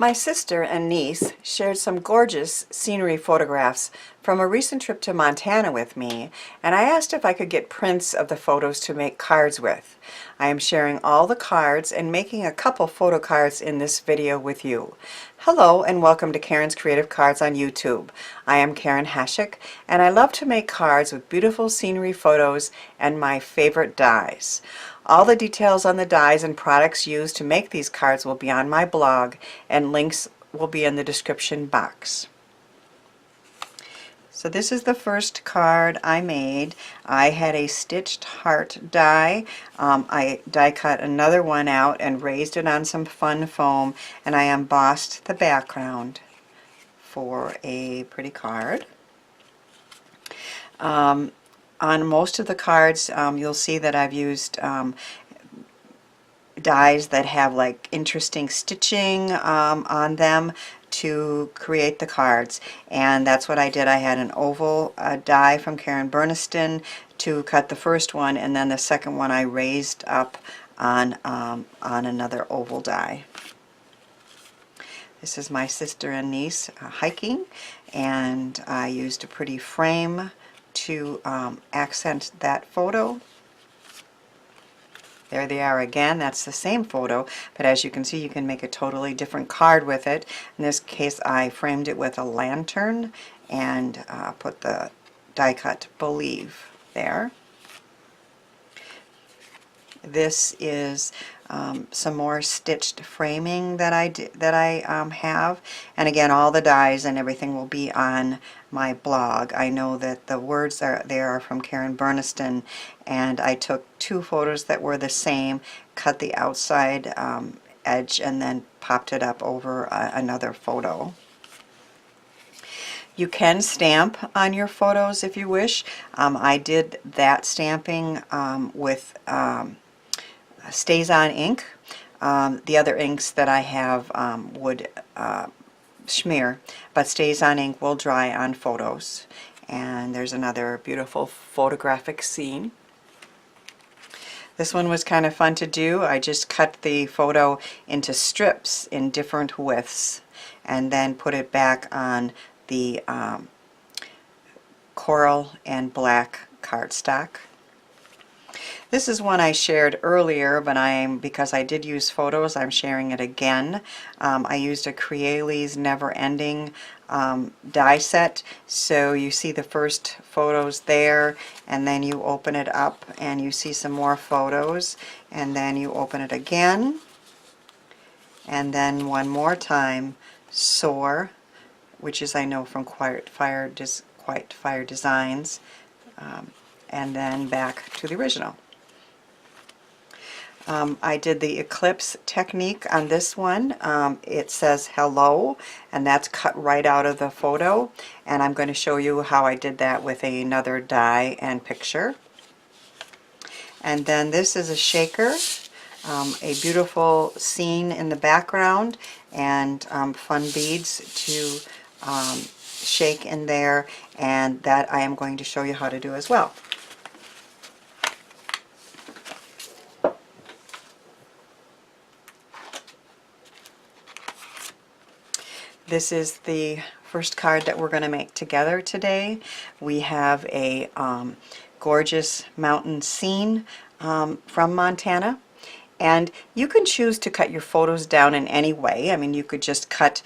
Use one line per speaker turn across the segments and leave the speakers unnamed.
My sister and niece shared some gorgeous scenery photographs from a recent trip to Montana with me, and I asked if I could get prints of the photos to make cards with. I am sharing all the cards and making a couple photo cards in this video with you. Hello and welcome to Karen's Creative Cards on YouTube. I am Karen Hashik and I love to make cards with beautiful scenery photos and my favorite dies. All the details on the dies and products used to make these cards will be on my blog, and links will be in the description box. So this is the first card I made. I had a stitched heart die. I die cut another one out and raised it on some fun foam, and I embossed the background for a pretty card. On most of the cards, you'll see that I've used dies that have like interesting stitching on them to create the cards, and that's what I did. I had an oval die from Karen Berniston to cut the first one, and then the second one I raised up on another oval die. This is my sister and niece hiking, and I used a pretty frame to accent that photo. There they are again. That's the same photo, but as you can see, you can make a totally different card with it. In this case, I framed it with a lantern and put the die cut "Believe" there. This is some more stitched framing that I have, and again, all the dies and everything will be on my blog. I know that the words are from Karen Berniston, and I took two photos that were the same, cut the outside edge, and then popped it up over another photo. You can stamp on your photos if you wish. I did that stamping with Stays On ink. The other inks that I have would smear, but Stays On ink will dry on photos. And there's another beautiful photographic scene. This one was kind of fun to do. I just cut the photo into strips in different widths and then put it back on the coral and black cardstock. This is one I shared earlier, but because I did use photos, I'm sharing it again. I used a Kreative's Never Ending die set. So you see the first photos there, and then you open it up and you see some more photos, and then you open it again, and then one more time, Soar, which is, I know, from Quiet Fire Designs, and then back to the original. I did the eclipse technique on this one. It says hello, and that's cut right out of the photo, and I'm going to show you how I did that with another die and picture. And then this is a shaker, a beautiful scene in the background, and fun beads to shake in there, and that I am going to show you how to do as well. This is the first card that we're going to make together today. We have a gorgeous mountain scene from Montana, and you can choose to cut your photos down in any way. I mean, you could just cut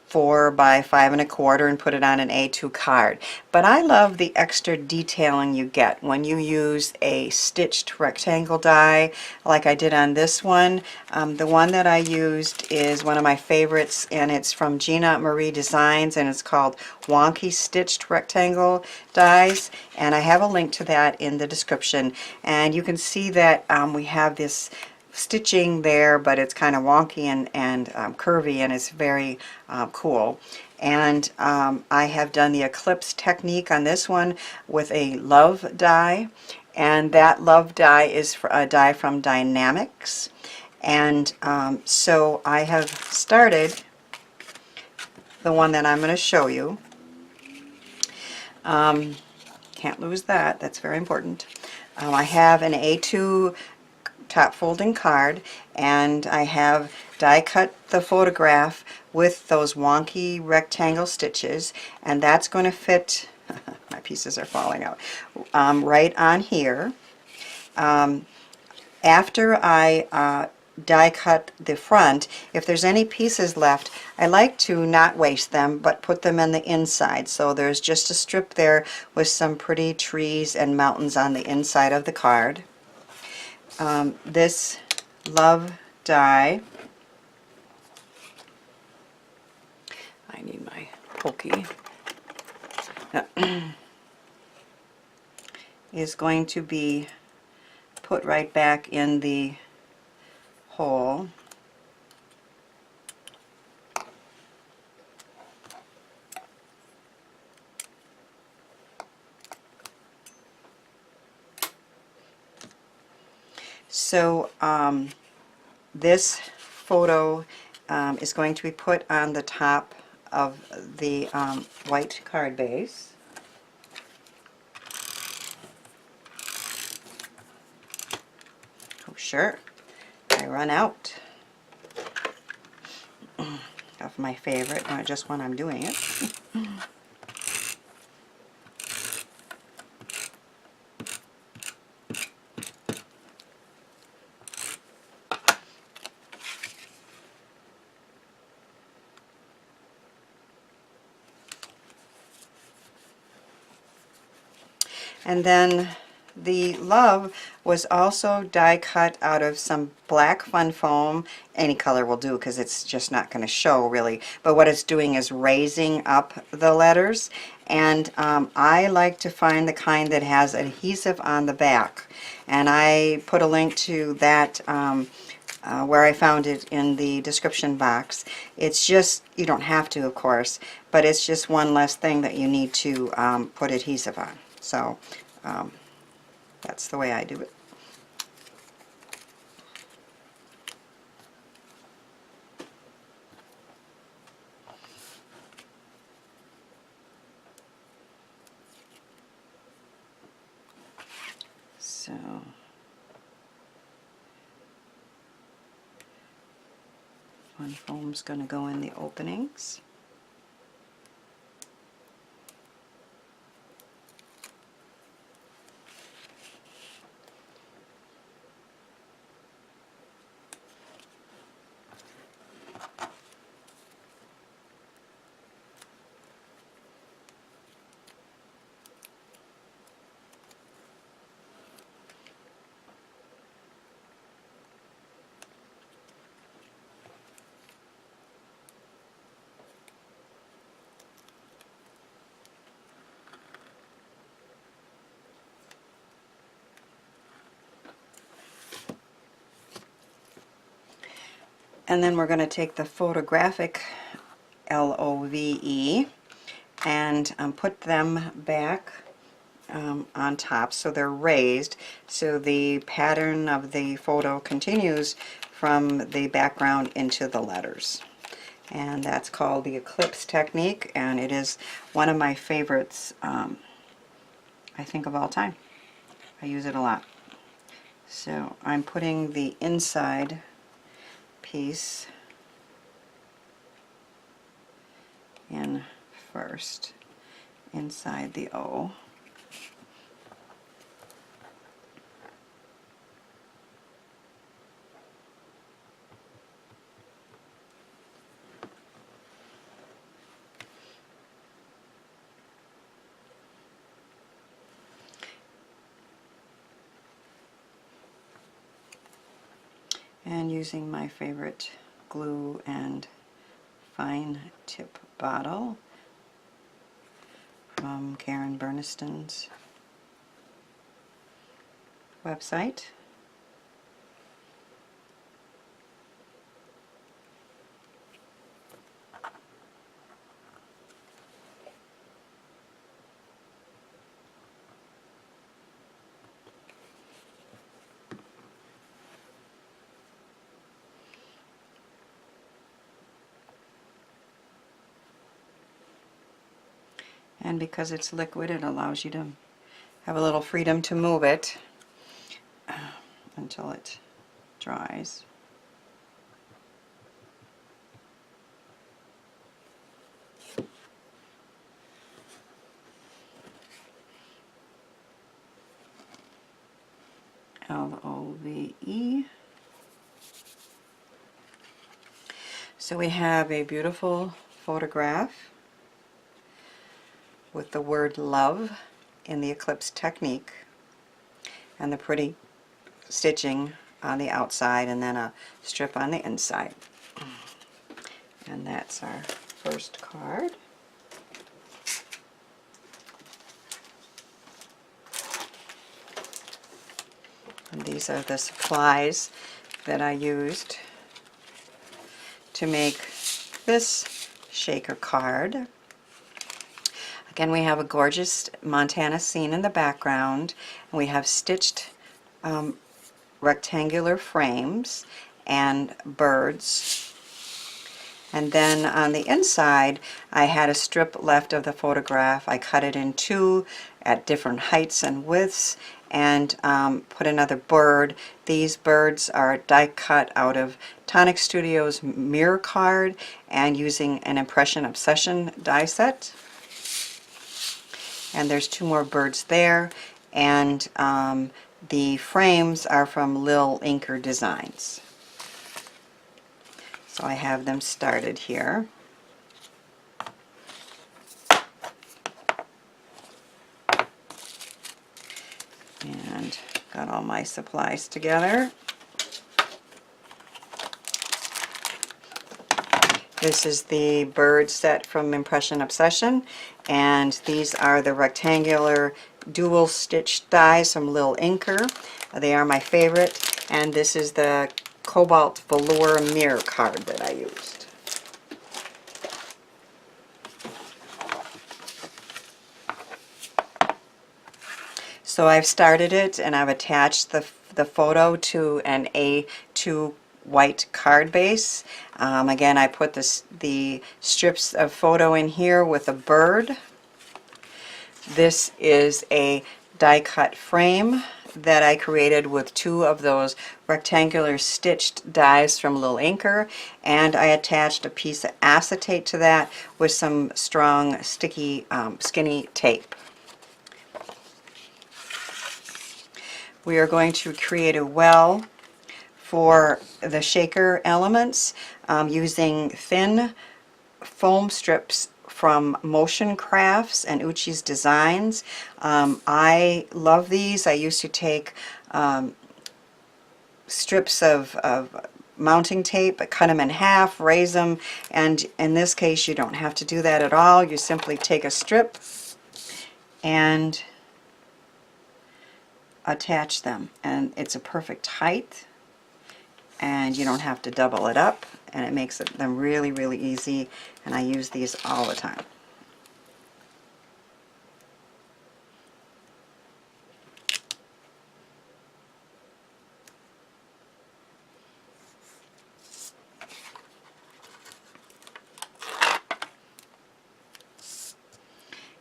4 by 5 1/4 and put it on an A2 card. But I love the extra detailing you get when you use a stitched rectangle die like I did on this one. The one that I used is one of my favorites, and it's from Gina Designs, and it's called Wonky Stitched Rectangle Dies, and I have a link to that in the description. And you can see that we have this stitching there, but it's kind of wonky and curvy, and it's very cool. And I have done the eclipse technique on this one with a love die, and that love die is a die from Die-Namics. And so I have started the one that I'm going to show you. Can't lose that, that's very important. I have an A2 top folding card, and I have die cut the photograph with those wonky rectangle stitches, and that's going to fit my pieces are falling out right on here. After I die cut the front, if there's any pieces left, I like to not waste them but put them in the inside. So there's just a strip there with some pretty trees and mountains on the inside of the card. This love die, I need my pokey, is going to be put right back in the hole. So this photo is going to be put on the top of the white card base. Oh sure, I run out of my favorite, not just when I'm doing it. And then the love was also die cut out of some black fun foam. Any color will do because it's just not going to show really. But what it's doing is raising up the letters. And I like to find the kind that has adhesive on the back. And I put a link to that where I found it in the description box. It's just, you don't have to of course, but it's just one less thing that you need to put adhesive on. So that's the way I do it. So fun foam's going to go in the openings. And then we're going to take the photographic LOVE and put them back on top so they're raised, so the pattern of the photo continues from the background into the letters. And that's called the eclipse technique, and it is one of my favorites, I think, of all time. I use it a lot. So I'm putting the inside piece in first, inside the O. And using my favorite glue and fine tip bottle from Karen Berniston's website. And because it's liquid, it allows you to have a little freedom to move it until it dries. Love. So we have a beautiful photograph with the word love in the eclipse technique and the pretty stitching on the outside and then a strip on the inside. And that's our first card. And these are the supplies that I used to make this shaker card. Again, we have a gorgeous Montana scene in the background, and we have stitched rectangular frames and birds. And then on the inside, I had a strip left of the photograph. I cut it in two at different heights and widths and put another bird. These birds are die cut out of Tonic Studio's mirror card and using an Impression Obsession die set. And there's two more birds there, and the frames are from Lil Inker Designs. So I have them started here. And got all my supplies together. This is the bird set from Impression Obsession, and these are the rectangular dual stitch dies from Lil Inker. They are my favorite, and this is the Cobalt Velour mirror card that I used. So I've started it and I've attached the photo to an A2 white card base. Again, I put the strips of photo in here with a bird. This is a die cut frame that I created with two of those rectangular stitched dies from Lil Inker, and I attached a piece of acetate to that with some strong sticky skinny tape. We are going to create a well for the shaker elements using thin foam strips from Motion Crafts and Uchi's Designs. I love these. I used to take strips of mounting tape, cut them in half, raise them, and in this case you don't have to do that at all. You simply take a strip and attach them, and it's a perfect height, and you don't have to double it up, and it makes them really, really easy, and I use these all the time.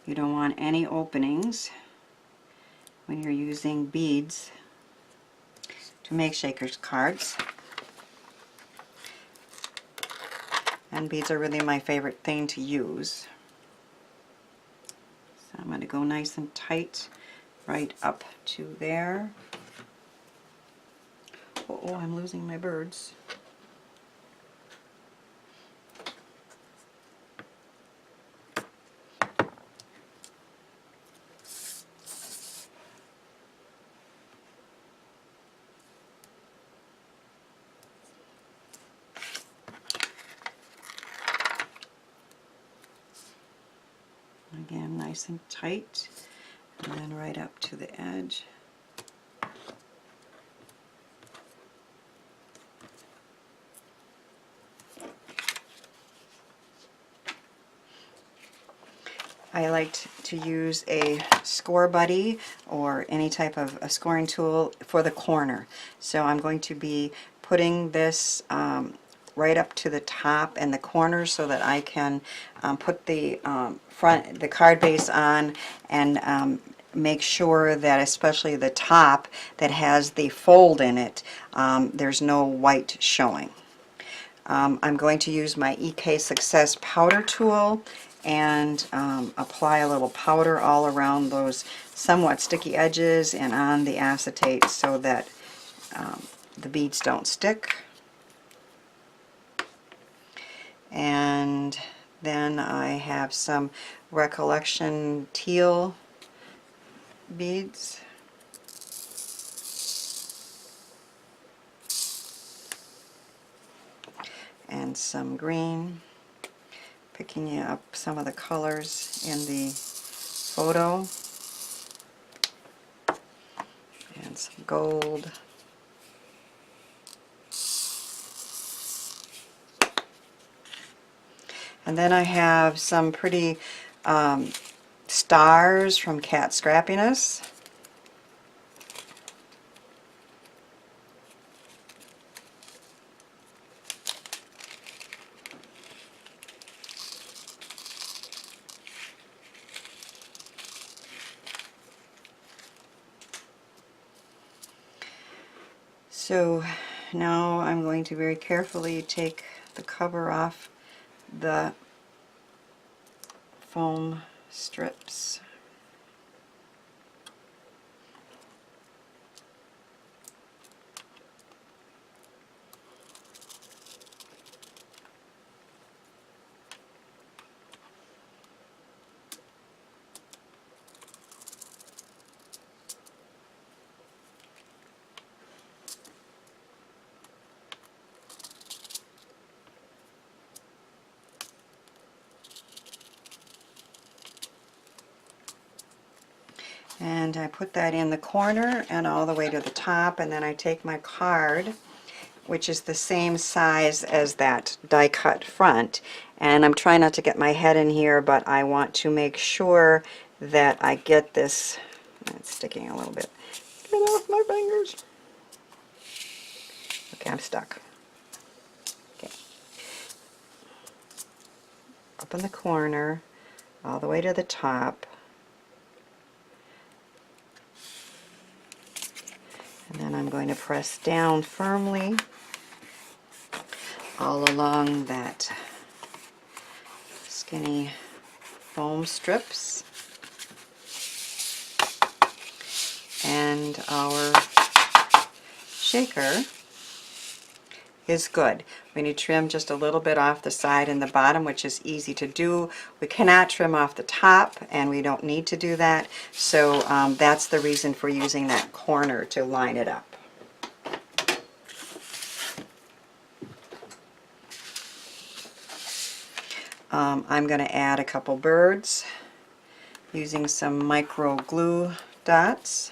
You don't want any openings when you're using beads to make shaker's cards. And beads are really my favorite thing to use. So I'm going to go nice and tight right up to there. Oh, I'm losing my birds. Again, nice and tight, and then right up to the edge. I like to use a Scor-Buddy or any type of a scoring tool for the corner. So I'm going to be putting this right up to the top and the corners so that I can put the the card base on and make sure that especially the top that has the fold in it, there's no white showing. I'm going to use my EK Success powder tool and apply a little powder all around those somewhat sticky edges and on the acetate so that the beads don't stick. And then I have some Recollection teal beads. And some green, picking up some of the colors in the photo, and some gold. And then I have some pretty stars from Cat Scrappiness. So now I'm going to very carefully take the cover off the foam strips. And I put that in the corner and all the way to the top, and then I take my card, which is the same size as that die cut front, and I'm trying not to get my head in here, but I want to make sure that I get this. It's sticking a little bit. Get off my fingers. Okay, I'm stuck. Okay. Up in the corner, all the way to the top. And then I'm going to press down firmly all along that skinny foam strips. And our shaker is good. We need to trim just a little bit off the side and the bottom, which is easy to do. We cannot trim off the top, and we don't need to do that. So that's the reason for using that corner to line it up. I'm going to add a couple birds using some micro glue dots.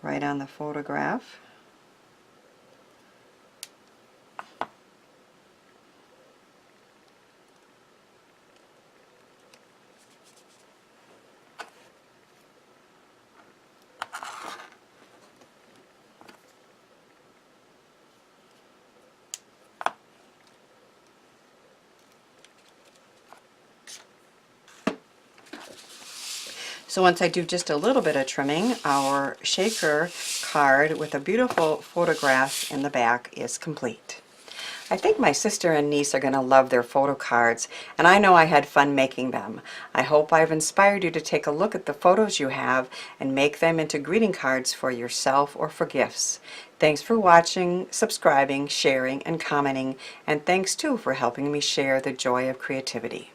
Right on the photograph. So once I do just a little bit of trimming, our shaker card with a beautiful photograph in the back is complete. I think my sister and niece are going to love their photo cards, and I know I had fun making them. I hope I've inspired you to take a look at the photos you have and make them into greeting cards for yourself or for gifts. Thanks for watching, subscribing, sharing, and commenting, and thanks too for helping me share the joy of creativity.